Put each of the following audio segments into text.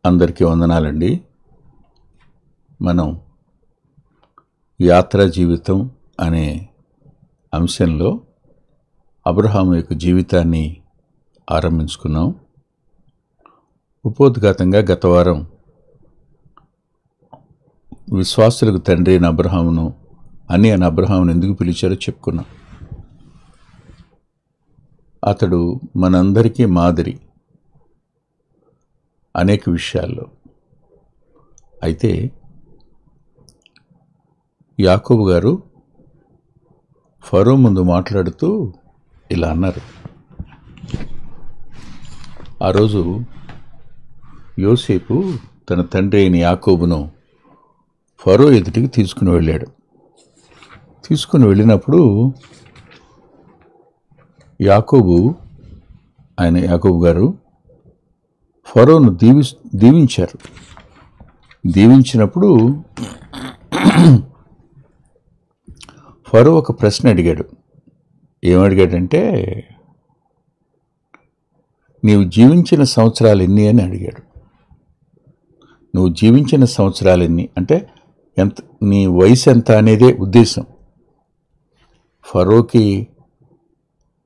అందరికీ వందనాలండి. మనం యాత్రా జీవితం అనే అంశంలో అబ్రహాము యొక్క జీవితాన్ని ఆరంభించుకున్నాం. ఉపోద్ఘాతంగా గత వారం విశ్వాసులకు తండ్రి అయిన అబ్రహామును అని అబ్రహామును ఎందుకు పిలిచారో చెప్పుకున్నాం. అతడు మనందరికీ మాదిరి అనేక విషయాల్లో. అయితే యాకోబు గారు ఫరో ముందు మాట్లాడుతూ ఇలా అన్నారు. ఆ రోజు యోసేపు తన తండ్రి అయిన యాకోబును ఫరో ఎదుటికి తీసుకుని వెళ్ళాడు. తీసుకుని వెళ్ళినప్పుడు యాకోబు గారు ఫరోను దీవించారు. దీవించినప్పుడు ఫరో ఒక ప్రశ్న అడిగాడు. ఏమడిగాడంటే, నీవు జీవించిన సంవత్సరాలు ఎన్ని అని అడిగాడు. నువ్వు జీవించిన సంవత్సరాలు ఎన్ని అంటే ఎంత, నీ వయసు ఎంత అనేదే ఉద్దేశం. ఫరోకి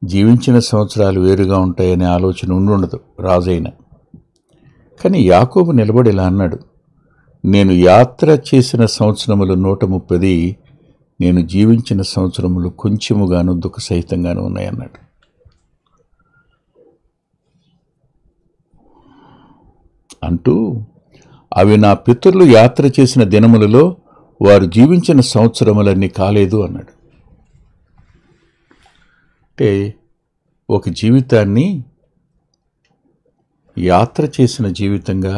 జీవించిన సంవత్సరాలు వేరుగా ఉంటాయనే ఆలోచన ఉండదు రాజైన. కానీ యాకోబు నిలబడి ఇలా అన్నాడు, నేను యాత్ర చేసిన సంవత్సరములు 130, నేను జీవించిన సంవత్సరములు కొంచెముగాను దుఃఖసహితంగాను ఉన్నాయన్నాడు. అంటూ అవి నా పితరులు యాత్ర చేసిన దినములలో వారు జీవించిన సంవత్సరములన్నీ కాలేదు అన్నాడు. అంటే ఒక జీవితాన్ని యాత్ర చేసిన జీవితంగా,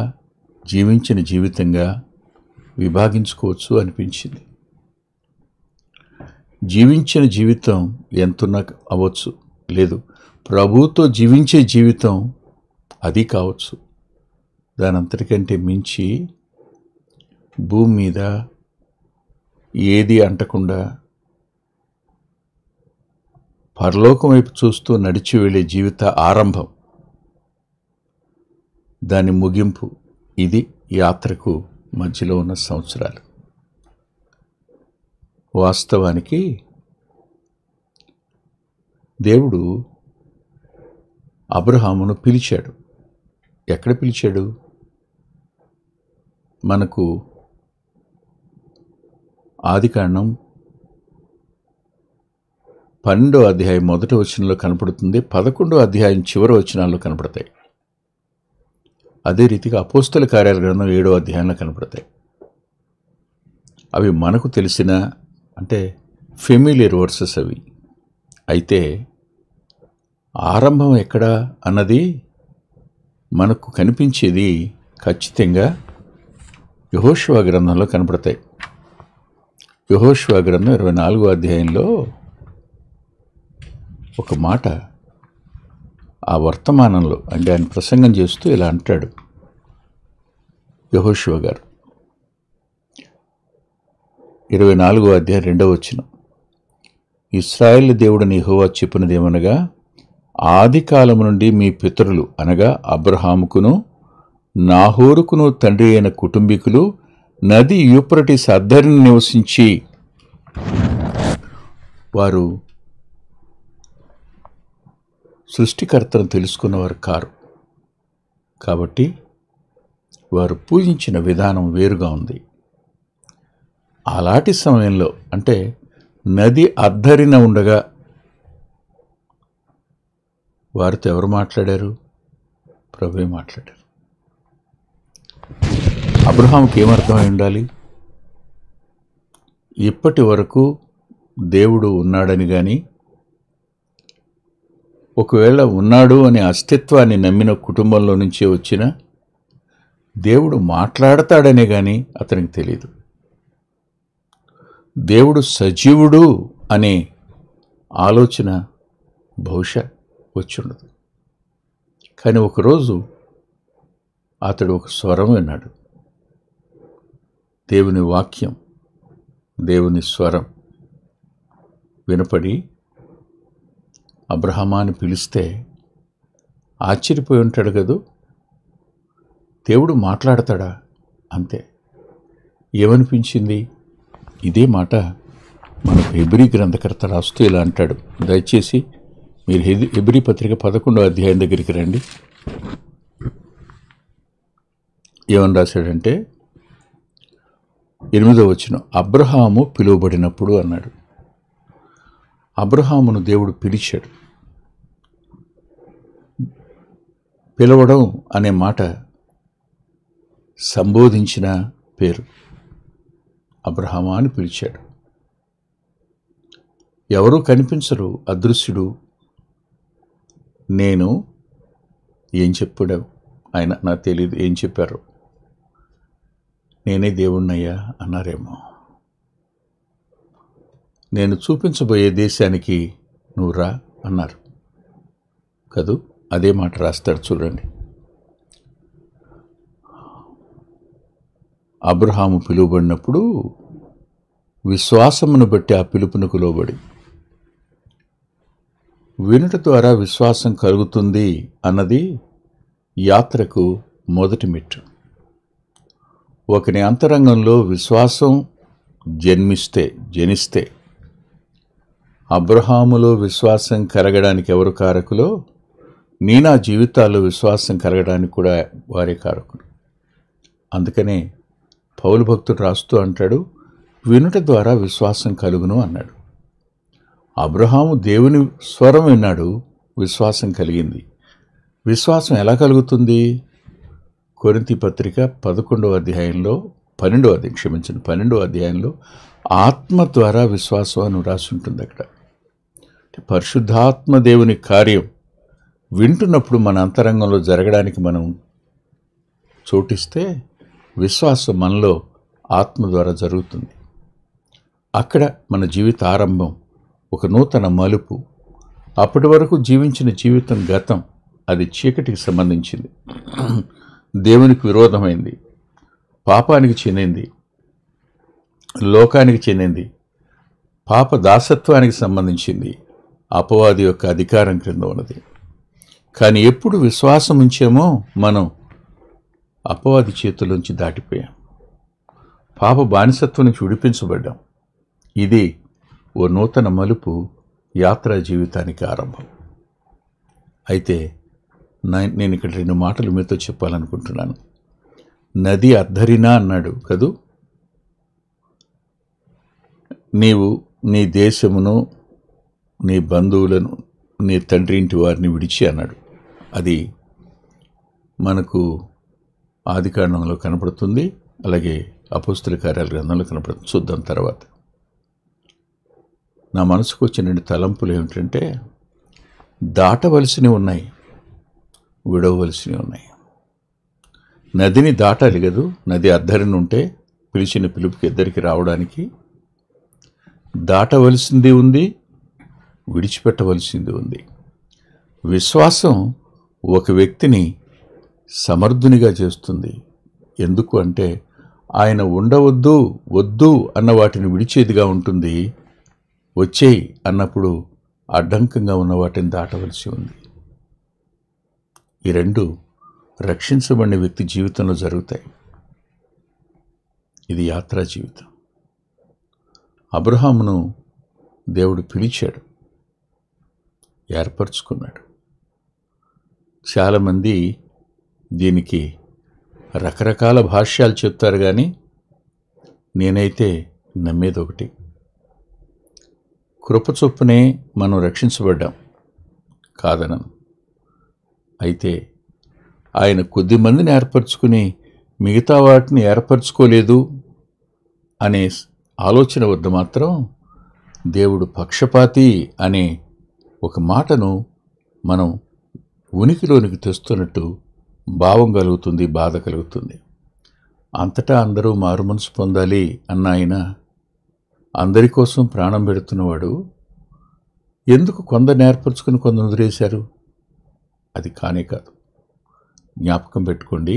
జీవించిన జీవితంగా విభాగించుకోవచ్చు అనిపించింది. జీవించిన జీవితం ఎంతున్నా అవ్వచ్చు, లేదు ప్రభువుతో జీవించే జీవితం అది కావచ్చు. దాని అంతటికంటే మించి భూమి మీద ఏది అంటకుండా పరలోకం వైపు చూస్తూ నడిచి వెళ్ళే జీవిత ఆరంభం, దాని ముగింపు, ఇది యాత్రకు మధ్యలో ఉన్న సంవత్సరాలు. వాస్తవానికి దేవుడు అబ్రహామును పిలిచాడు. ఎక్కడ పిలిచాడు? మనకు ఆదికాండం 12వ అధ్యాయం 1వ వచనంలో కనపడుతుంది, 11వ అధ్యాయం చివరి వచనాల్లో కనపడతాయి. అదే రీతిగా అపోస్తల కార్యాల గ్రంథం 7వ అధ్యాయంలో కనపడతాయి. అవి మనకు తెలిసిన, అంటే ఫెమిలియర్ వర్సెస్ అవి. అయితే ఆరంభం ఎక్కడ అన్నది మనకు కనిపించేది ఖచ్చితంగా యెహోషువ గ్రంథంలో కనపడతాయి. యెహోషువ గ్రంథం 24వ అధ్యాయంలో ఒక మాట, ఆ వర్తమానంలో అంటే ఆయన ప్రసంగం చేస్తూ ఇలా అంటాడు యెహోషువ గారు. 24వ అధ్యాయం 2వ వచనం, ఇశ్రాయేలు దేవుడని యెహోవా చెప్పినదేమనగా, ఆది కాలము నుండి మీ పితరులు అనగా అబ్రహాముకును నాహోరుకును తండ్రి అయిన కుటుంబీకులు నది యూఫ్రటీస్ అద్దరిని నివసించి, వారు సృష్టికర్తను తెలుసుకున్నవారు కారు. కాబట్టి వారు పూజించిన విధానం వేరుగా ఉంది. అలాంటి సమయంలో, అంటే నది అద్దరిన ఉండగా వారితో ఎవరు మాట్లాడారు? ప్రభువే మాట్లాడారు. అబ్రహాముకి ఏమర్థమై ఉండాలి? ఇప్పటి వరకు దేవుడు ఉన్నాడని కానీ, ఒకవేళ ఉన్నాడు అనే అస్తిత్వాన్ని నమ్మిన కుటుంబంలో నుంచే వచ్చిన దేవుడు మాట్లాడతాడనే కానీ అతనికి తెలియదు. దేవుడు సజీవుడు అనే ఆలోచన బహుశా వచ్చుండదు. కానీ ఒకరోజు అతడు ఒక స్వరం విన్నాడు. దేవుని వాక్యం, దేవుని స్వరం వినపడి అబ్రహమాని పిలిస్తే ఆశ్చర్యపోయి ఉంటాడు కదూ. దేవుడు మాట్లాడతాడా? అంతే. ఏమనిపించింది? ఇదే మాట మనకు హెబ్రీ గ్రంథకర్త రాస్తూ ఇలా అంటాడు. దయచేసి మీరు హెబ్రీ పత్రిక 11వ అధ్యాయం దగ్గరికి రండి. ఏమని రాశాడంటే 8వ వచనం, అబ్రహాము పిలువబడినప్పుడు అన్నాడు. అబ్రహామును దేవుడు పిలిచాడు. పిలవడం అనే మాట సంబోధించిన పేరు. అబ్రహామా అని పిలిచాడు. ఎవరూ కనిపించరు, అదృశ్యుడు. నేను ఏం చెప్పాడు ఆయన నాకు తెలియదు, ఏం చెప్పారు. నేనే దేవుణ్ణయ్యా అన్నారేమో. నేను చూపించబోయే దేశానికి నువ్వు రా అన్నారు కదూ. అదే మాట రాస్తాడు చూడండి. అబ్రహాము పిలువబడినప్పుడు విశ్వాసమును బట్టి ఆ పిలుపునకు లోబడి, వినుట ద్వారా విశ్వాసం కలుగుతుంది అన్నది యాత్రకు మొదటి మెట్టు. ఒకని అంతరంగంలో విశ్వాసం జనిస్తే అబ్రహాములో విశ్వాసం కలగడానికి ఎవరు కారకులో, నా జీవితాల్లో విశ్వాసం కలగడానికి కూడా వారే కారకులు. అందుకనే పౌలు భక్తుడు రాస్తూ అంటాడు, వినుట ద్వారా విశ్వాసం కలుగును అన్నాడు. అబ్రహాము దేవుని స్వరం విన్నాడు, విశ్వాసం కలిగింది. విశ్వాసం ఎలా కలుగుతుంది? కొరింథీ పత్రిక 11వ అధ్యాయంలో 12వ అధ్యాయంలో ఆత్మ ద్వారా విశ్వాసం అని రాసి ఉంటుంది. అక్కడ పరిశుద్ధాత్మ దేవుని కార్యం వింటున్నప్పుడు మన అంతరంగంలో జరగడానికి మనం చోటిస్తే విశ్వాసం మనలో ఆత్మ ద్వారా జరుగుతుంది. అక్కడ మన జీవిత ఆరంభం, ఒక నూతన మలుపు. అప్పటి వరకు జీవించిన జీవితం గతం, అది చీకటికి సంబంధించింది, దేవునికి విరోధమైంది, పాపానికి చెందింది, లోకానికి చెందింది, పాప దాసత్వానికి సంబంధించింది, అపవాది యొక్క అధికారం క్రింద ఉన్నది. కానీ ఎప్పుడు విశ్వాసం ఉంచామో మనం అపవాది చేతుల్లోంచి దాటిపోయాం, పాప బానిసత్వం నుంచి విడిపించబడ్డాం. ఇది ఓ నూతన మలుపు, యాత్రా జీవితానికి ఆరంభం. అయితే నేను ఇక్కడ 2 మాటలు మీతో చెప్పాలనుకుంటున్నాను. నది అద్ధరినా అన్నాడు కదూ. నీవు నీ దేశమును, నీ బంధువులను, నీ తండ్రి ఇంటి వారిని విడిచి అన్నాడు. అది మనకు ఆదికాండంలో కనపడుతుంది, అలాగే అపోస్తల కార్యాల గ్రంథంలో కనపడుతుంది. చూద్దాం తర్వాత. నా మనసుకు వచ్చిన 2 తలంపులు ఏమిటంటే, దాటవలసినవి ఉన్నాయి, విడవలసినవి ఉన్నాయి. నదిని దాటాలి కదూ. నది అద్దరిని ఉంటే పిలిచిన పిలుపుకి ఇద్దరికి రావడానికి దాటవలసింది ఉంది, విడిచిపెట్టవలసింది ఉంది. విశ్వాసం ఒక వ్యక్తిని సమర్థునిగా చేస్తుంది. ఎందుకు అంటే ఆయన ఉండవద్దు, వద్దు అన్న వాటిని విడిచేదిగా ఉంటుంది. వచ్చేయి అన్నప్పుడు అడ్డంకంగా ఉన్న వాటిని దాటవలసి ఉంది. ఈ 2 రక్షించబడిన వ్యక్తి జీవితంలో జరుగుతాయి. ఇది యాత్రా జీవితం. అబ్రహామును దేవుడు పిలిచాడు, ఏర్పరచుకున్నాడు. చాలామంది దీనికి రకరకాల భాష్యాలు చెప్తారు, కానీ నేనైతే నమ్మేది ఒకటి. కృప చొప్పునే మనం రక్షించబడ్డాం, కాదనను. అయితే ఆయన కొద్ది మందిని ఏర్పరచుకుని మిగతా వాటిని ఏర్పరచుకోలేదు అనే ఆలోచన వద్ద మాత్రం దేవుడు పక్షపాతి అనే ఒక మాటను మనం ఉనికిలోనికి తెస్తున్నట్టు భావం కలుగుతుంది, బాధ కలుగుతుంది. అంతటా అందరూ మారు మనసు పొందాలి అన్న ఆయన అందరి కోసం ప్రాణం పెడుతున్నవాడు ఎందుకు కొందరిని ఏర్పరచుకుని కొందరు వదిలేశారు? అది కానే కాదు. జ్ఞాపకం పెట్టుకోండి,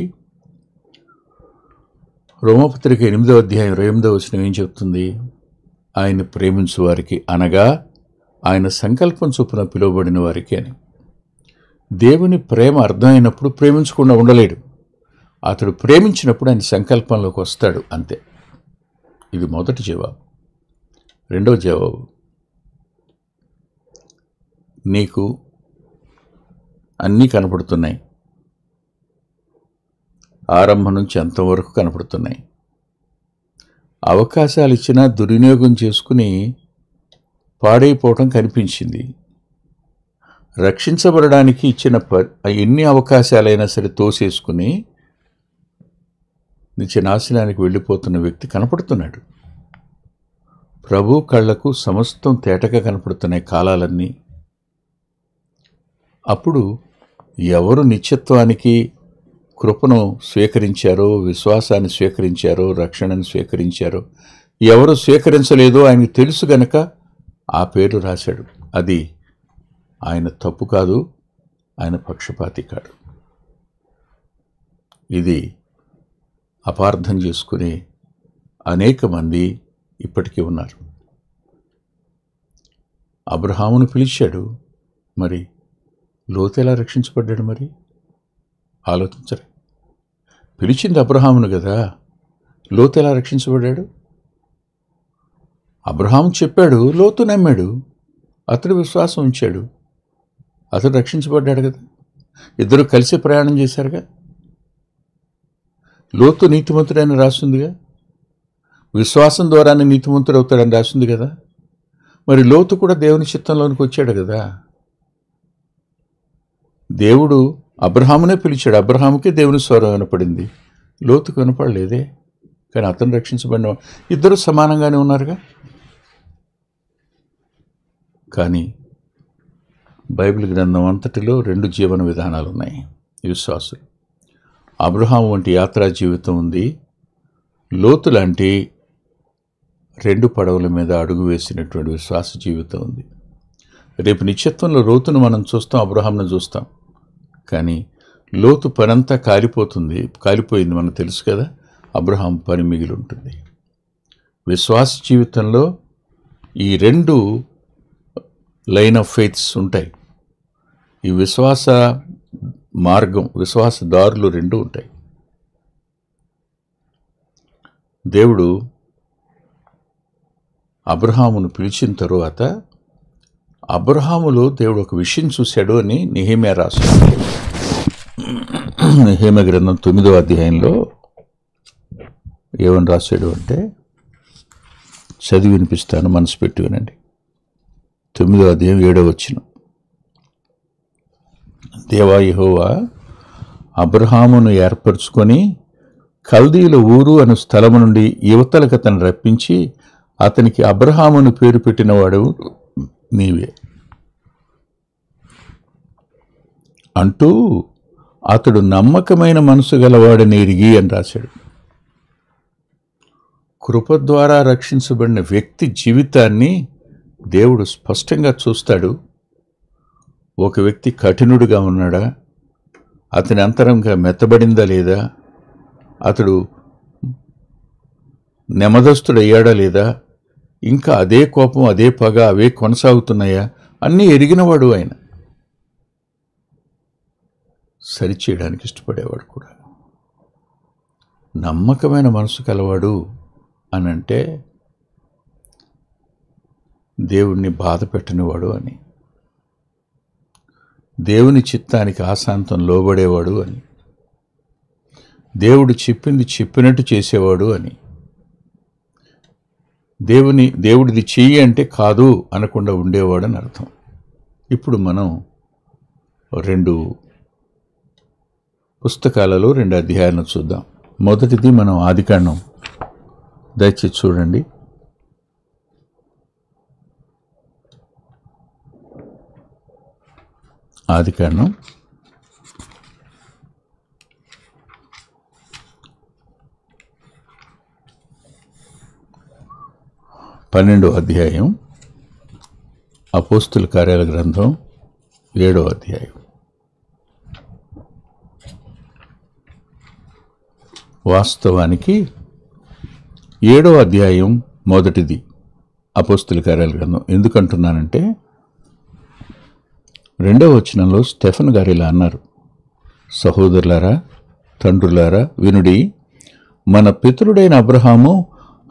రోమపత్రిక 8వ అధ్యాయం 28వ వచనం ఏం చెప్తుంది? ఆయన ప్రేమించు వారికి, అనగా ఆయన సంకల్పం చొప్పున పిలువబడిన వారికి అని. దేవుని ప్రేమ అర్థమైనప్పుడు ప్రేమించకుండా ఉండలేడు. అతడు ప్రేమించినప్పుడు ఆయన సంకల్పంలోకి వస్తాడు, అంతే. ఇది మొదటి జవాబు. రెండవ జవాబు, నీకు అన్నీ కనపడుతున్నాయి, ఆరంభం నుంచి అంతవరకు కనపడుతున్నాయి. అవకాశాలు ఇచ్చినా దుర్వినియోగం చేసుకుని పాడైపోవటం కనిపించింది. రక్షించబడడానికి ఇచ్చిన ఎన్ని అవకాశాలైనా సరే తోసేసుకుని నిత్య నాశనానికి వెళ్ళిపోతున్న వ్యక్తి కనపడుతున్నాడు. ప్రభు కళ్లకు సమస్తం తేటగా కనపడుతున్నాయి కాలాలన్నీ. అప్పుడు ఎవరు నిత్యత్వానికి కృపను స్వీకరించారో, విశ్వాసాన్ని స్వీకరించారో, రక్షణను స్వీకరించారో, ఎవరు స్వీకరించలేదో ఆయనకు తెలుసు గనక ఆ పేరు రాశాడు. అది ఆయన తప్పు కాదు, ఆయన పక్షపాతి కాడు. ఇది అపార్థం చేసుకునే అనేక మంది ఇప్పటికీ ఉన్నారు. అబ్రహామును పిలిచాడు, మరి లోతు ఎలా రక్షించబడ్డాడు? మరి ఆలోచించరు. పిలిచింది అబ్రహామును కదా, లోతు ఎలా రక్షించబడ్డాడు? అబ్రహాము చెప్పాడు, లోతు నమ్మాడు, అతడు విశ్వాసం ఉంచాడు, అతడు రక్షించబడ్డాడు కదా. ఇద్దరు కలిసి ప్రయాణం చేశారుగా. లోతు నీతిమంతుడని రాసిందిగా, విశ్వాసం ద్వారానే నీతిమంతుడు అవుతాడని రాసింది కదా. మరి లోతు కూడా దేవుని చిత్తంలోనికి వచ్చాడు కదా. దేవుడు అబ్రహామునే పిలిచాడు, అబ్రహాముకే దేవుని స్వరం వినపడింది, లోతుకు వినపడలేదే. కానీ అతను రక్షించబడిన ఇద్దరు సమానంగానే ఉన్నారుగా. కానీ బైబిల్ గ్రంథం అంతటిలో రెండు జీవన విధానాలు ఉన్నాయి విశ్వాసులు. అబ్రహాము వంటి యాత్రా జీవితం ఉంది, లోతు లాంటి రెండు పడవల మీద అడుగు వేసినటువంటి విశ్వాస జీవితం ఉంది. రేపు నిత్యత్వంలో లోతును మనం చూస్తాం, అబ్రహాంను చూస్తాం. కానీ లోతు పనంతా కాలిపోయింది మనకు తెలుసు కదా. అబ్రహాం పని మిగిలి ఉంటుంది. విశ్వాస జీవితంలో ఈ రెండు లైన్ ఆఫ్ ఫెయిత్స్ ఉంటాయి. ఈ విశ్వాస మార్గం, విశ్వాస దారులు రెండు ఉంటాయి. దేవుడు అబ్రహామును పిలిచిన తరువాత అబ్రహాములో దేవుడు ఒక విషయం చూశాడు అని నెహెమ్యా రాశాడు. నెహెమ్యా గ్రంథం 9వ అధ్యాయంలో ఏమని రాశాడు అంటే, చదివి వినిపిస్తాను, మనసు పెట్టి వినండి. 9వ అధ్యాయం 7వ వచనం. దేవా యెహోవా అబ్రహామును ఏర్పరచుకొని కల్దీయుల ఊరు అను స్థలము నుండి యువతలకు అతను రప్పించి అతనికి అబ్రహామును పేరు పెట్టినవాడు నీవే అంటూ అతడు నమ్మకమైన మనసు గలవాడని ఎరిగి అని రాశాడు. కృప ద్వారా రక్షించబడిన వ్యక్తి జీవితాన్ని దేవుడు స్పష్టంగా చూస్తాడు. ఒక వ్యక్తి కఠినుడిగా ఉన్నాడా, అతని అంతరంగా మెత్తబడిందా లేదా, అతడు నెమదస్తుడయ్యాడా లేదా, ఇంకా అదే కోపం, అదే పగ అవే కొనసాగుతున్నాయా, అన్నీ ఎరిగినవాడు ఆయన. సరిచేయడానికి ఇష్టపడేవాడు కూడా. నమ్మకమైన మనసు కలవాడు అనంటే దేవుణ్ణి బాధ పెట్టనివాడు అని, దేవుని చిత్తానికి ఆశాంతం లోబడేవాడు అని, దేవుడు చెప్పింది చెప్పినట్టు చేసేవాడు అని, దేవుడిది చెయ్యి అంటే కాదు అనకుండా ఉండేవాడు అని అర్థం. ఇప్పుడు మనం రెండు పుస్తకాలలో రెండు అధ్యాయాలను చూద్దాం. మొదటిది మనం ఆదికాండం, దయచేసి చూడండి. ఆదికాండం 12వ అధ్యాయం, అపోస్తుల కార్యాల గ్రంథం 7వ అధ్యాయం. వాస్తవానికి 7వ అధ్యాయం మొదటిది అపోస్తుల కార్యాల గ్రంథం. ఎందుకంటున్నానంటే 2వ వచనంలో స్టెఫెన్ గారు ఇలా అన్నారు, సహోదరులారా తండ్రులారా వినుడి, మన పితరుడైన అబ్రహాము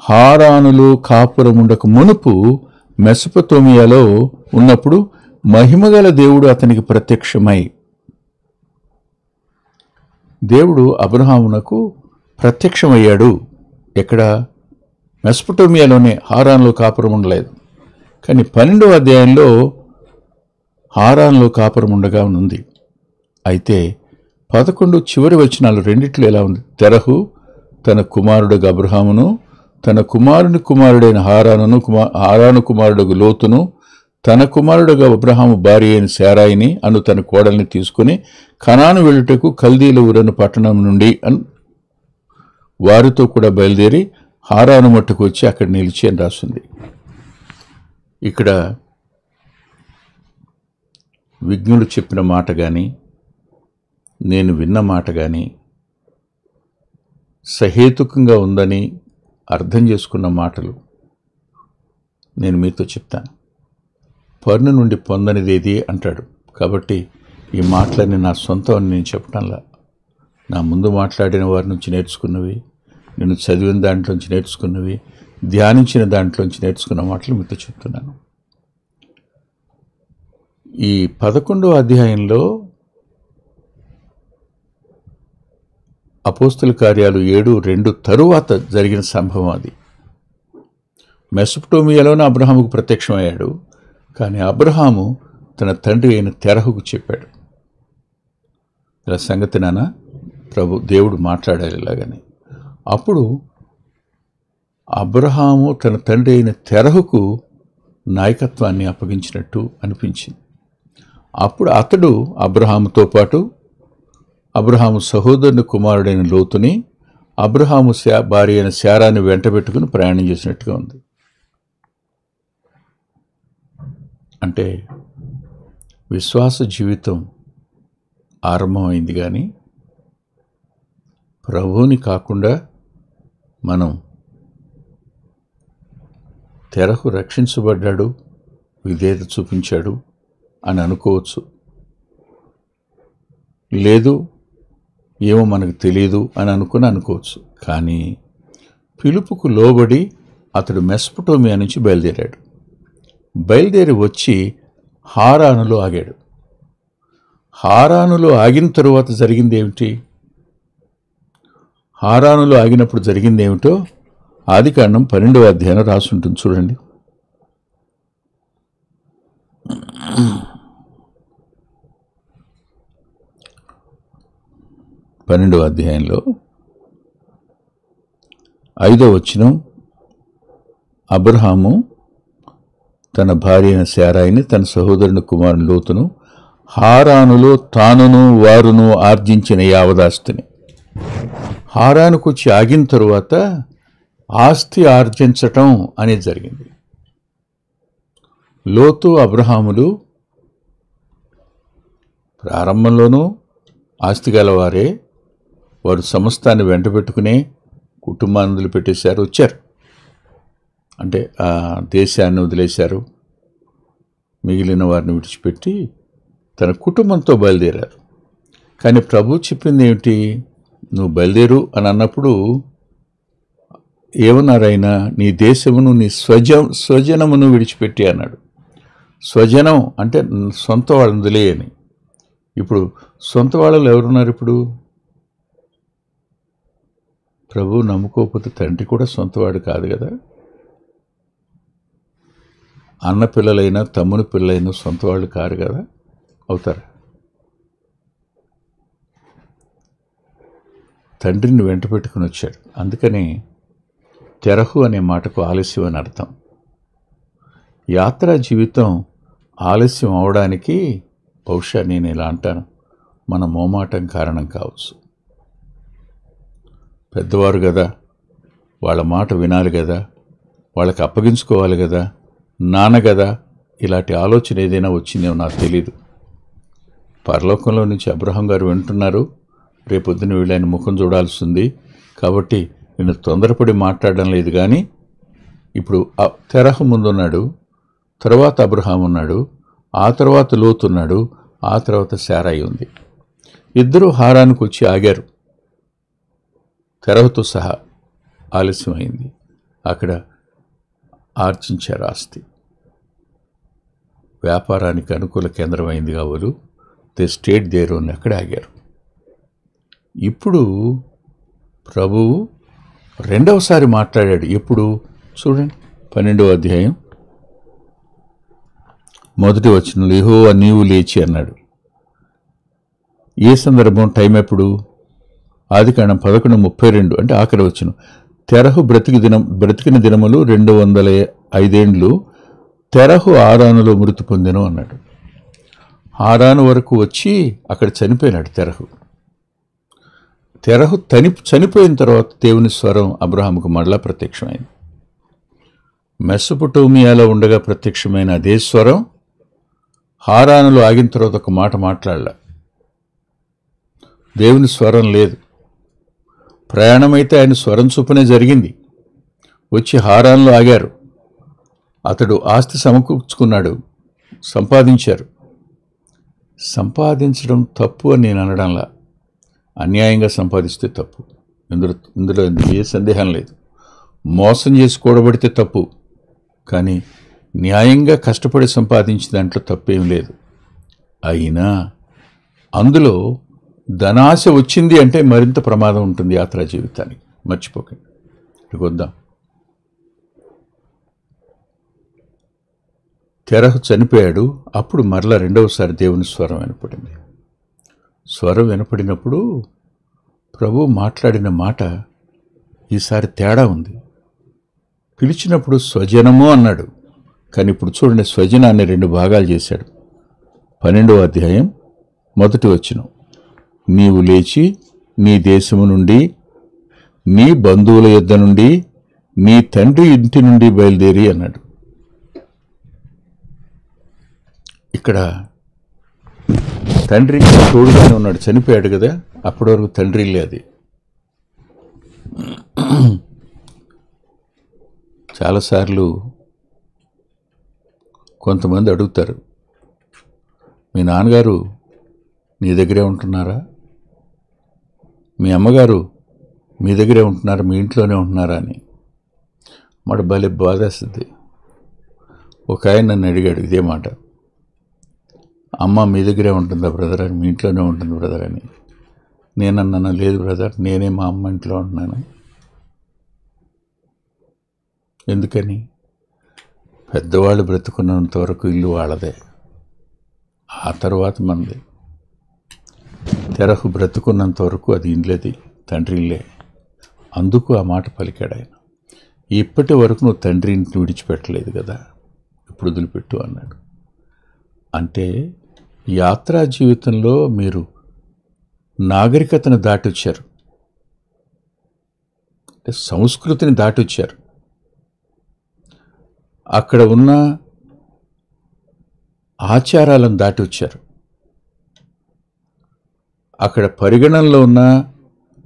హారానులో కాపురముండక మునుపు మెసొపొతేమియాలో ఉన్నప్పుడు మహిమగల దేవుడు అతనికి ప్రత్యక్షమై. దేవుడు అబ్రహామునకు ప్రత్యక్షమయ్యాడు. ఎక్కడ? మెసొపొతేమియాలోనే. హారాన్లో కాపురం ఉండలేదు. కానీ 12వ అధ్యాయంలో హారాన్లో కాపురం ఉండగా ఉంది. అయితే 11 చివరి వచనాలు రెండిట్లో ఎలా ఉంది? తెరహు తన కుమారుడు అబ్రహామును, తన కుమారుని కుమారుడైన హారాను కుమారుడు లోతును, తన కుమారుడుగా అబ్రహాము భార్య అయిన శారాయిని అను తన కోడల్ని తీసుకుని కనాను వెళ్ళుటకు కల్దీల ఊరను పట్టణం నుండి వారితో కూడా బయలుదేరి హారాను మట్టుకు వచ్చి అక్కడ నిలిచి అని రాస్తుంది. ఇక్కడ విజ్ఞుడు చెప్పిన మాట కానీ, నేను విన్న మాట కానీ సహేతుకంగా ఉందని అర్థం చేసుకున్న మాటలు నేను మీతో చెప్తాను. పన్ను నుండి పొందనిదేది అంటాడు. కాబట్టి ఈ మాటలన్నీ నా సొంతం అని నేను చెప్పటంలా, నా ముందు మాట్లాడిన వారి నుంచి నేర్చుకున్నవి, నేను చదివిన దాంట్లోంచి నేర్చుకున్నవి, ధ్యానించిన దాంట్లోంచి నేర్చుకున్న మాటలు మీతో చెప్తున్నాను. ఈ 11వ అధ్యాయంలో అపోస్తల కార్యాలు 7:2 తరువాత జరిగిన సంభవం అది. మెసొపొతేమియాలోనే అబ్రహాముకు ప్రత్యక్షమయ్యాడు. కానీ అబ్రహాము తన తండ్రి అయిన తెరహుకు చెప్పాడు, ఇలా సంగతి నాన్న, దేవుడు మాట్లాడాలి ఇలాగని. అప్పుడు అబ్రహాము తన తండ్రి అయిన తెరహుకు నాయకత్వాన్ని అప్పగించినట్టు అనిపించింది. అప్పుడు అతడు అబ్రహాముతో పాటు అబ్రహాము సహోదరుని కుమారుడైన లోతుని, అబ్రహాము భార్య అయిన శారాని వెంట పెట్టుకుని ప్రయాణం చేసినట్టుగా ఉంది. అంటే విశ్వాస జీవితం ఆరంభమైంది, కానీ ప్రభువుని కాకుండా మనం తెరహు రక్షించబడ్డాడు, విధేయత చూపించాడు అని అనుకోవచ్చు. లేదు, ఏమో మనకు తెలియదు అని అనుకోవచ్చు. కానీ పిలుపుకు లోబడి అతడు మెసొపొతేమియా నుంచి బయలుదేరి వచ్చి హారానులో ఆగాడు. హారానులో ఆగిన తరువాత జరిగింది ఏమిటి? హారానులో ఆగినప్పుడు జరిగింది ఏమిటో ఆదికాండం 12వ అధ్యాయంలో రాసుంటుంది, చూడండి. 12వ అధ్యాయంలో 5వ వచనం, అబ్రహాము తన భార్య అయిన శారాయిని, తన సహోదరుని కుమారుని లోతును హారానులో తానును వారును ఆర్జించిన యావదాస్తిని. హారానుకు వచ్చి ఆగిన తరువాత ఆస్తి ఆర్జించటం అనేది జరిగింది. లోతు అబ్రహాములు ప్రారంభంలోనూ ఆస్తి గలవారే. వారు సమస్తాన్ని వెంట పెట్టుకునే కుటుంబాన్ని వదిలిపెట్టేశారు, వచ్చారు. అంటే ఆ దేశాన్ని వదిలేశారు, మిగిలిన వారిని విడిచిపెట్టి తన కుటుంబంతో బయలుదేరారు. కానీ ప్రభు చెప్పింది ఏమిటి? నువ్వు బయలుదేరు అని అన్నప్పుడు ఏమన్నారైనా, నీ దేశమును నీ స్వజనమును విడిచిపెట్టి అన్నాడు. స్వజనం అంటే సొంత వాళ్ళని వదిలేయని. ఇప్పుడు సొంత వాళ్ళు ఎవరున్నారు? ఇప్పుడు ప్రభు నమ్ముకోకపోతే తండ్రి కూడా సొంతవాడు కాదు కదా. అన్న పిల్లలైనా తమ్ముని పిల్లలైనా సొంతవాళ్ళు కారు కదా, అవుతారు. తండ్రిని వెంట పెట్టుకుని వచ్చాడు. అందుకని తెరహు అనే మాటకు ఆలస్యం అని అర్థం. యాత్రా జీవితం ఆలస్యం అవడానికి బహుశా నేను ఇలా అంటాను, మన మోమాటం కారణం కావచ్చు. పెద్దవారు కదా, వాళ్ళ మాట వినాలి కదా, వాళ్ళకి అప్పగించుకోవాలి కదా, నాన్న కదా, ఇలాంటి ఆలోచన ఏదైనా వచ్చిందేమో నాకు తెలీదు. పరలోకంలో నుంచి అబ్రహాం గారు వింటున్నారు, రేపొద్దున వీళ్ళు ఆయన ముఖం చూడాల్సి ఉంది, కాబట్టి నేను తొందరపడి మాట్లాడడం లేదు. కానీ ఇప్పుడు తెరహు ముందున్నాడు, తర్వాత అబ్రహాం ఉన్నాడు, ఆ తర్వాత లోతు ఉన్నాడు, ఆ తర్వాత శారాయి ఉంది. ఇద్దరూ హారానికి వచ్చి ఆగారు. తెరహుతో సహా ఆలస్యమైంది. అక్కడ ఆర్జించారు ఆస్తి. వ్యాపారానికి అనుకూల కేంద్రమైంది కావాలి. దే స్టేట్ దేర్ అని అక్కడ ఆగారు. ఇప్పుడు ప్రభువు రెండవసారి మాట్లాడాడు. ఎప్పుడు చూడండి, 12వ అధ్యాయం 1వ వచనంలో యెహోవా నీవు లేచి అన్నాడు. ఏ సందర్భం? టైం ఎప్పుడు? ఆదికాండం 11:32 అంటే ఆఖరి వచనం. తెరహు బ్రతికిన దినములు 205 ఏండ్లు. తెరహు హారానులో మృతి పొందెను అన్నాడు. హారాను వరకు వచ్చి అక్కడ చనిపోయినాడు తెరహు. తెరహు చనిపోయిన తర్వాత దేవుని స్వరం అబ్రహాముకు మరలా ప్రత్యక్షమైంది. మెసొపొటేమియాలో ఉండగా ప్రత్యక్షమైన అదే స్వరం హారానులో ఆగిన తర్వాత ఒక మాట మాట్లాడలే. దేవుని స్వరం లేదు. ప్రయాణమైతే ఆయన స్వరం చొప్పునే జరిగింది. వచ్చి హారాన్లో ఆగారు. అతడు ఆస్తి సమకూర్చుకున్నాడు, సంపాదించారు. సంపాదించడం తప్పు అని నేను అనడంలా. అన్యాయంగా సంపాదిస్తే తప్పు, ఇందులో ఏ సందేహం లేదు. మోసం చేసి కూడబడితే తప్పు, కానీ న్యాయంగా కష్టపడి సంపాదించిన దాంట్లో తప్పేం లేదు. అయినా అందులో ధనాశ వచ్చింది అంటే మరింత ప్రమాదం ఉంటుంది యాత్రా జీవితానికి. మర్చిపోకండి. ఇక్కడికి వద్దాం. తెరహు చనిపోయాడు. అప్పుడు మరలా రెండవసారి దేవుని స్వరం వినపడింది. స్వరం వినపడినప్పుడు ప్రభు మాట్లాడిన మాట ఈసారి తేడా ఉంది. పిలిచినప్పుడు స్వజనము అన్నాడు, కానీ ఇప్పుడు చూడండి, స్వజనాన్ని 2 భాగాలు చేశాడు. 12వ అధ్యాయం 1వ వచనం. నీవు లేచి నీ దేశము నుండి, నీ బంధువుల యొద్ద నుండి, నీ తండ్రి ఇంటి నుండి బయలుదేరి అన్నాడు. ఇక్కడ తండ్రి తోడుగానే ఉన్నాడు. చనిపోయాడు కదా, అప్పటి వరకు తండ్రి లేదు. చాలాసార్లు కొంతమంది అడుగుతారు, మీ నాన్నగారు నీ దగ్గరే ఉంటున్నారా, మీ అమ్మగారు మీ దగ్గరే ఉంటున్నారా, మీ ఇంట్లోనే ఉంటున్నారా అని. మాట భలే బాధేస్తుంది. ఒక ఆయన నన్ను అడిగాడు ఇదే మాట, అమ్మ మీ దగ్గరే ఉంటుందా బ్రదర్ అని, మీ ఇంట్లోనే ఉంటుంది బ్రదర్ అని. నేనన్నాను, లేదు బ్రదర్, నేనే మా అమ్మ ఇంట్లో ఉంటున్నాను. ఎందుకని? పెద్దవాళ్ళు బ్రతుకున్నంత వరకు ఇల్లు వాళ్ళదే, ఆ తర్వాత మనది. తెరహు బ్రతుకున్నంత వరకు అది ఇల్లేది, తండ్రి ఇల్లే. అందుకు ఆ మాట పలికాడు ఆయన. ఇప్పటి వరకు నువ్వు తండ్రి ఇంటిని విడిచిపెట్టలేదు కదా, ఇప్పుడు వదిలిపెట్టు అన్నాడు. అంటే యాత్రా జీవితంలో మీరు నాగరికతను దాటొచ్చారు, అంటే సంస్కృతిని దాటొచ్చారు. అక్కడ ఉన్న ఆచారాలను దాటి వచ్చారు. అక్కడ పరిగణనలో ఉన్న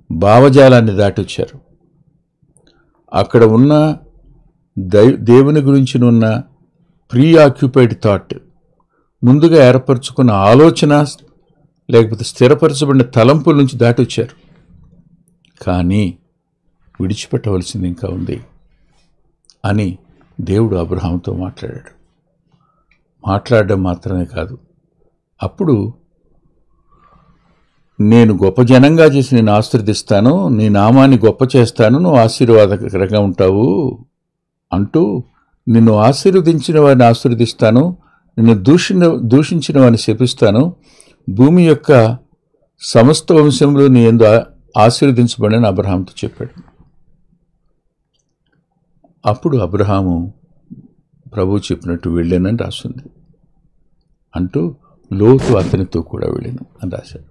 భావజాలాన్ని దాటి వచ్చారు. అక్కడ ఉన్న దేవుని గురించి ఉన్న ప్రీ ఆక్యుపైడ్ థాట్, ముందుగా ఏర్పరచుకున్న ఆలోచన లేకపోతే స్థిరపరచబడిన తలంపుల నుంచి దాటి వచ్చారు. కానీ విడిచిపెట్టవలసింది ఇంకా ఉంది అని దేవుడు అబ్రహాముతో మాట్లాడాడు. మాట్లాడడం మాత్రమే కాదు, అప్పుడు నేను గొప్ప జనంగా చేసి నేను ఆశీర్వదిస్తాను, నీ నామాన్ని గొప్ప చేస్తాను, నువ్వు ఆశీర్వాదకరంగా ఉంటావు అంటూ, నిన్ను ఆశీర్వదించిన వారిని ఆశీర్వదిస్తాను, నిన్ను దూషించిన వారిని శపిస్తాను, భూమి యొక్క సమస్త వంశంలో నీ యందు ఆశీర్వదించబడని అబ్రహాముతో చెప్పాడు. అప్పుడు అబ్రహాము ప్రభు చెప్పినట్టు వెళ్ళానని రాసింది. అంటూ లోతు అతనితో కూడా వెళ్ళాను అని రాశాడు.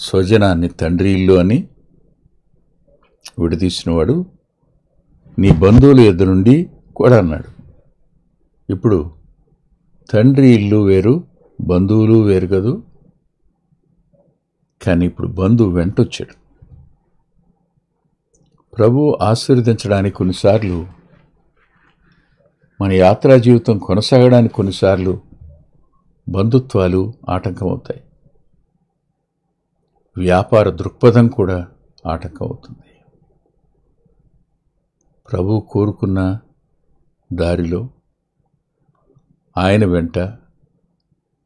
స్వజనాన్ని తండ్రి ఇల్లు అని విడదీసినవాడు నీ బంధువుల యొద్ద నుండి కూడా అన్నాడు. ఇప్పుడు తండ్రి ఇల్లు వేరు, బంధువులు వేరు కదూ. కానీ ఇప్పుడు బంధువు వెంటొచ్చాడు. ప్రభు ఆశీర్వదించడానికి కొన్నిసార్లు, మన యాత్రా జీవితం కొనసాగడానికి కొన్నిసార్లు బంధుత్వాలు ఆటంకమవుతాయి. వ్యాపార దృక్పథం కూడా ఆటంకం అవుతుంది. ప్రభువు కోరుకున్న దారిలో ఆయన వెంట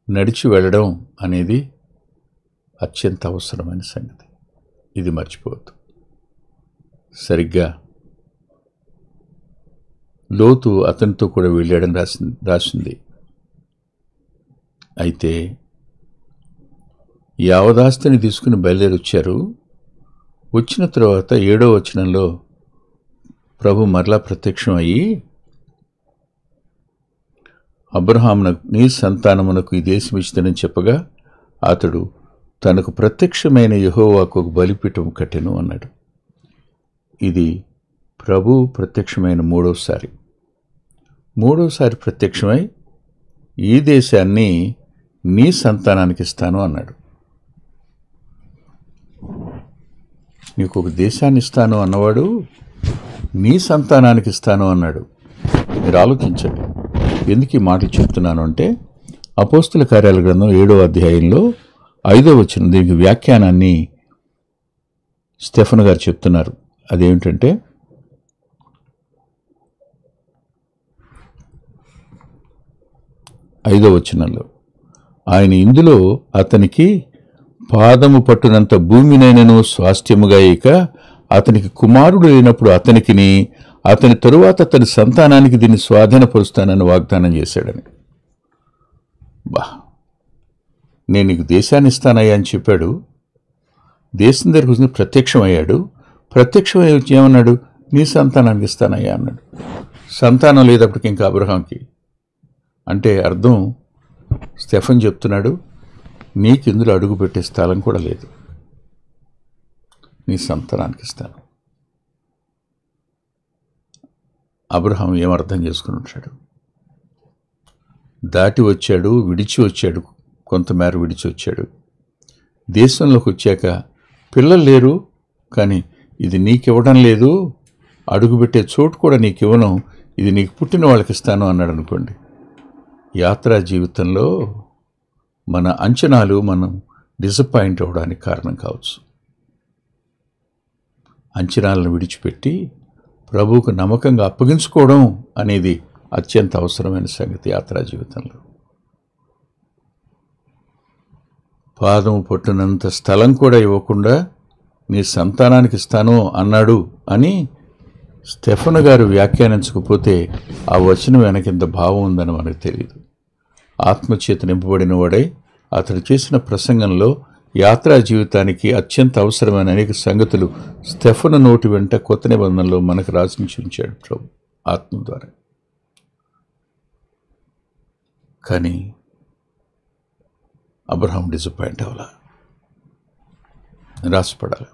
నడిచి వెళ్ళడం అనేది అత్యంత అవసరమైన సంగతి. ఇది మర్చిపోవద్దు. సరిగ్గా లోతు అతనితో కూడా వెళ్ళాడని రాసింది. అయితే యావదాస్తిని తీసుకుని బయలుదేరొచ్చారు. వచ్చిన తర్వాత 7వ వచనంలో ప్రభు మరలా ప్రత్యక్షం అయ్యి, అబ్రహామునకు నీ సంతానమునకు ఈ దేశం ఇచ్చునని చెప్పగా అతడు తనకు ప్రత్యక్షమైన యెహోవాకు ఒక బలిపీఠం కట్టెను అన్నాడు. ఇది ప్రభు ప్రత్యక్షమైన మూడోసారి ప్రత్యక్షమై ఈ దేశాన్ని నీ సంతానానికి ఇస్తాను అన్నాడు. నీకు ఒక దేశాన్ని ఇస్తాను అన్నవాడు నీ సంతానానికి ఇస్తాను అన్నాడు. మీరు ఆలోచించండి. ఎందుకు ఈ మాటలు చెప్తున్నాను అంటే, అపోస్తుల కార్యాల గ్రంథం 7వ అధ్యాయంలో 5వ వచనం దీనికి వ్యాఖ్యానాన్ని స్టెఫెన్ గారు చెప్తున్నారు. అదేమిటంటే, 5వ వచనంలో ఆయన ఇందులో అతనికి పాదము పట్టునంత భూమినైనను స్వాస్థ్యముగా ఇక అతనికి కుమారుడు లేనప్పుడు అతనికిని అతని తరువాత అతని సంతానానికి దీన్ని స్వాధీనపరుస్తానని వాగ్దానం చేశాడని. నేను నీకు దేశాన్ని ఇస్తానయ్యా అని చెప్పాడు. దేశం దగ్గరకు వచ్చి ప్రత్యక్షమయ్యాడు. ప్రత్యక్షమై వచ్చి ఏమన్నాడు? నీ సంతానానికి ఇస్తానయ్యా అన్నాడు. సంతానం లేదప్పటికి ఇంకా అబ్రహాంకి. అంటే అర్థం, స్టెఫెన్ చెప్తున్నాడు, నీకు ఇందులో అడుగు పెట్టే స్థలం కూడా లేదు, నీ సంతానానికి ఇస్తాను. అబ్రహాం ఏమర్థం చేసుకుని ఉంటాడు? దాటి వచ్చాడు, విడిచి వచ్చాడు, కొంతమేర విడిచి వచ్చాడు. దేశంలోకి వచ్చాక పిల్లలు లేరు, కానీ ఇది నీకివ్వడం లేదు, అడుగుపెట్టే చోటు కూడా నీకు ఇవ్వను, ఇది నీకు పుట్టిన వాళ్ళకి ఇస్తాను అన్నాడు అనుకోండి. యాత్రా జీవితంలో మన అంచనాలు మనం డిసప్పాయింట్ అవ్వడానికి కారణం కావచ్చు. అంచనాలను విడిచిపెట్టి ప్రభువుకు నమ్మకంగా అప్పగించుకోవడం అనేది అత్యంత అవసరమైన సంగతి యాత్రా జీవితంలో. పాదము పట్టునంత స్థలం కూడా ఇవ్వకుండా నీ సంతానానికి ఇస్తాను అన్నాడు అని స్టెఫెన్ గారు వ్యాఖ్యానించకపోతే ఆ వచనం వెనకింత భావం ఉందని మనకు తెలియదు. ఆత్మచేత నింపబడిన వాడై అతడు చేసిన ప్రసంగంలో యాత్రా జీవితానికి అత్యంత అవసరమైన అనేక సంగతులు స్టెఫెన్ నోటి వెంట కొత్త నిబంధనలో మనకు రాసించి ఉంచాడు ప్రభు ఆత్మ ద్వారా. కానీ అబ్రహాం డిసప్పాయింట్ అవ్వాలా, నిరాశపడాలి.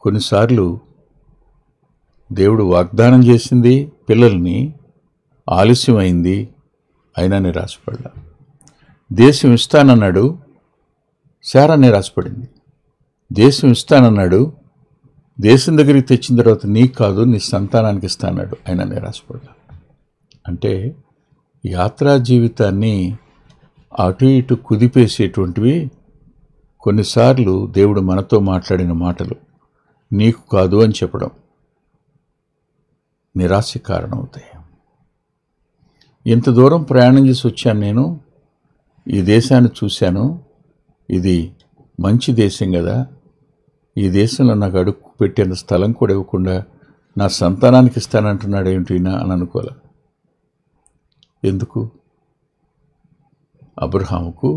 కొన్నిసార్లు దేవుడు వాగ్దానం చేసింది పిల్లల్ని, ఆలస్యమైంది, అయినా నిరాశపడ్డా. దేశం ఇస్తానన్నాడు, శారా నిరాశపడింది. దేశం ఇస్తానన్నాడు, దేశం దగ్గరికి తెచ్చిన తర్వాత నీకు కాదు నీ సంతానానికి ఇస్తానన్నాడు, అయినా నిరాశపడ్డా. అంటే యాత్రా జీవితాన్ని అటు ఇటు కుదిపేసేటువంటివి కొన్నిసార్లు దేవుడు మనతో మాట్లాడిన మాటలు నీకు కాదు అని చెప్పడం నిరాశ కారణమవుతాయి. ఇంత దూరం ప్రయాణం చేసి వచ్చాను నేను, ఈ దేశాన్ని చూశాను, ఇది మంచి దేశం కదా, ఈ దేశంలో నాకు అడుగు పెట్టేంత స్థలం కూడా ఇవ్వకుండా నా సంతానానికి ఇస్తానంటున్నాడు ఏమిటినా అని అనుకోలే. ఎందుకు? అబ్రహాముకు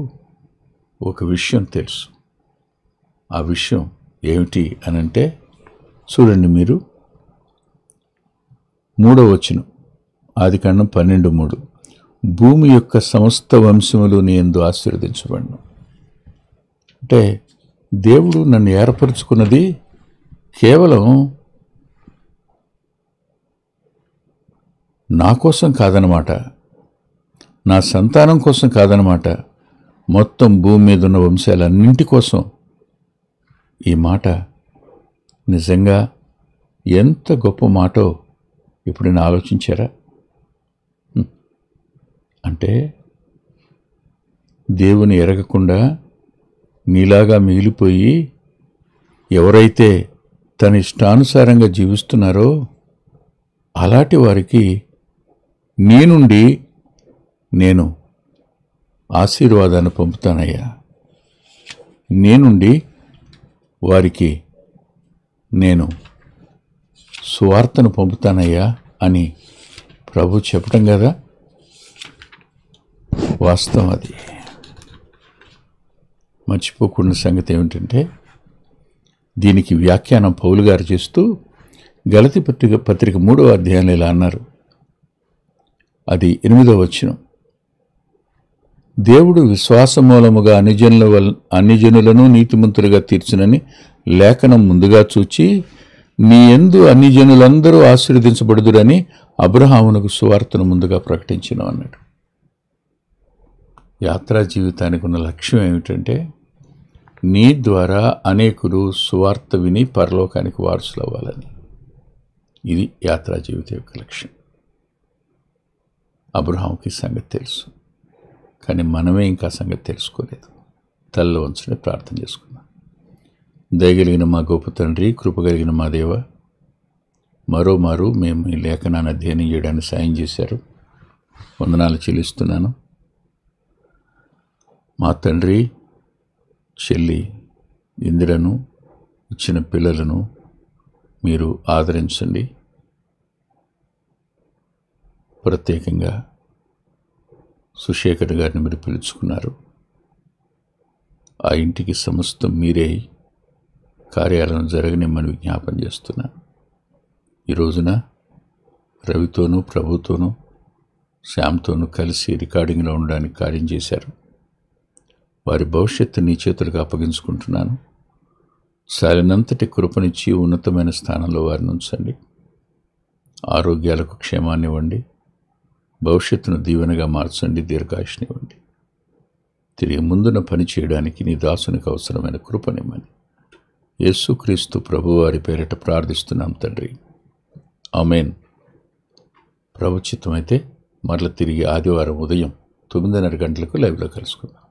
ఒక విషయం తెలుసు. ఆ విషయం ఏమిటి అనంటే, చూడండి మీరు 3వ వచనం, ఆదికాండం 12:3, భూమి యొక్క సమస్త వంశములు నీ యందు ఆశీర్వదించబడును. అంటే దేవుడు నన్ను ఏర్పరచుకున్నది కేవలం నా కోసం కాదనమాట, నా సంతానం కోసం కాదనమాట, మొత్తం భూమి మీద ఉన్న వంశాలన్నింటి కోసం. ఈ మాట నిజంగా ఎంత గొప్ప మాటో ఇప్పుడు నేను ఆలోచించారా? అంటే దేవుని ఎరగకుండా నీలాగా మిగిలిపోయి ఎవరైతే తన ఇష్టానుసారంగా జీవిస్తున్నారో అలాంటి వారికి నీ నుండి నేను ఆశీర్వాదాన్ని పంపుతానయ్యా, నీ నుండి వారికి నేను సువార్తను పంపుతానయ్యా అని ప్రభు చెప్పటం కదా వాస్తవం. అది మర్చిపోకుండా సంగతి ఏమిటంటే, దీనికి వ్యాఖ్యానం పౌలు గారు చేస్తూ గలతీ పత్రిక 3వ అధ్యాయంలో ఇలా అన్నారు. అది 8వ వచనం. దేవుడు విశ్వాస మూలముగా అన్యజనులను నీతిమంతులుగా తీర్చునని లేఖనం ముందుగా చూచి నీ యందు అన్యజనులందరూ ఆశీర్వదించబడుదురని అబ్రహామునకు సువార్తను ముందుగా ప్రకటించిన అన్నాడు. యాత్రా జీవితానికి ఉన్న లక్ష్యం ఏమిటంటే, నీ ద్వారా అనేకులు సువార్త విని పరలోకానికి వారసులు అవ్వాలని. ఇది యాత్రా జీవితం యొక్క లక్ష్యం. అబ్రహాముకి సంగతి తెలుసు, కానీ మనమే ఇంకా సంగతి తెలుసుకోలేదు. తల్ల వంచుని ప్రార్థన చేసుకున్నాం. దయగలిగిన మా గొప్ప తండ్రి, కృపగలిగిన మా దేవ, మరోమారు మేము ఈ లేఖనాన్ని అధ్యయనం చేయడానికి సాయం చేశారు. వందనాలు చెల్లిస్తున్నాను. మా తండ్రి, చెల్లి ఇందిరను, ఇచ్చిన పిల్లలను మీరు ఆదరించండి. ప్రత్యేకంగా సుశేఖర్ గారిని మీరు పిలుచుకున్నారు. ఆ ఇంటికి సమస్తం మీరే కార్యాలను జరగనిమ్మని విజ్ఞాపన చేస్తున్నాను. ఈ రోజున రవితోనూ, ప్రభుతోనూ, శ్యామ్తోనూ కలిసి రికార్డింగ్లో ఉండడానికి కార్యం చేశారు. వారి భవిష్యత్తు నీ చేతులకు అప్పగించుకుంటున్నాను. సాలినంతటి కృపనిచ్చి ఉన్నతమైన స్థానంలో వారిని ఉంచండి. ఆరోగ్యాలకు క్షేమాన్ని ఇవ్వండి. భవిష్యత్తును దీవెనగా మార్చండి. దీర్ఘాయుష్నివ్వండి. తిరిగి ముందున పని చేయడానికి నీ దాసునికి అవసరమైన కృపనిమ్మని యేసుక్రీస్తు ప్రభువారి పేరిట ప్రార్థిస్తున్నాం తండ్రి. ఆమేన్. ప్రభుచిత్తమైతే మరల తిరిగి ఆదివారం ఉదయం 9:30 గంటలకు లైవ్లో కలుసుకుందాం.